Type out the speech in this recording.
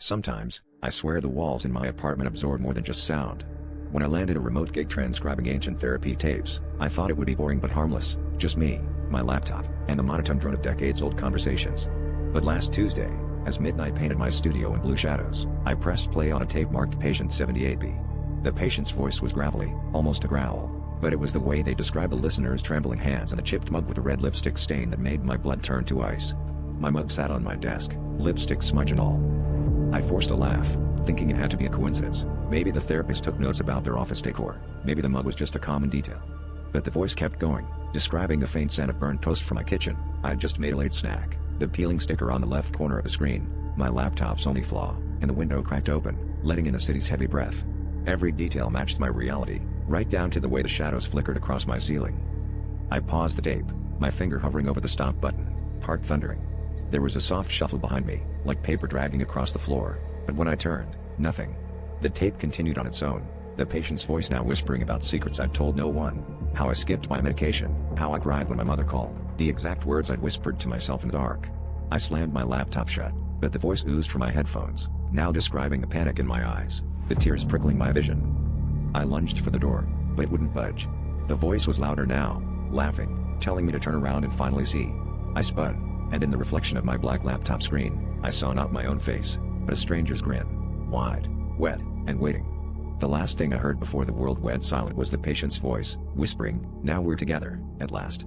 Sometimes, I swear the walls in my apartment absorb more than just sound. When I landed a remote gig transcribing ancient therapy tapes, I thought it would be boring but harmless, just me, my laptop, and the monotone drone of decades-old conversations. But last Tuesday, as midnight painted my studio in blue shadows, I pressed play on a tape marked Patient 78B. The patient's voice was gravelly, almost a growl, but it was the way they described the listener's trembling hands and the chipped mug with a red lipstick stain that made my blood turn to ice. My mug sat on my desk, lipstick smudge and all. I forced a laugh, thinking it had to be a coincidence. Maybe the therapist took notes about their office decor, maybe the mug was just a common detail. But the voice kept going, describing the faint scent of burnt toast from my kitchen. I had just made a late snack, the peeling sticker on the left corner of the screen, my laptop's only flaw, and the window cracked open, letting in the city's heavy breath. Every detail matched my reality, right down to the way the shadows flickered across my ceiling. I paused the tape, my finger hovering over the stop button, heart thundering. There was a soft shuffle behind me, like paper dragging across the floor, but when I turned, nothing. The tape continued on its own, the patient's voice now whispering about secrets I'd told no one, how I skipped my medication, how I cried when my mother called, the exact words I'd whispered to myself in the dark. I slammed my laptop shut, but the voice oozed from my headphones, now describing the panic in my eyes, the tears prickling my vision. I lunged for the door, but it wouldn't budge. The voice was louder now, laughing, telling me to turn around and finally see. I spun, and in the reflection of my black laptop screen, I saw not my own face, but a stranger's grin, wide, wet, and waiting. The last thing I heard before the world went silent was the patient's voice, whispering, "Now we're together, at last."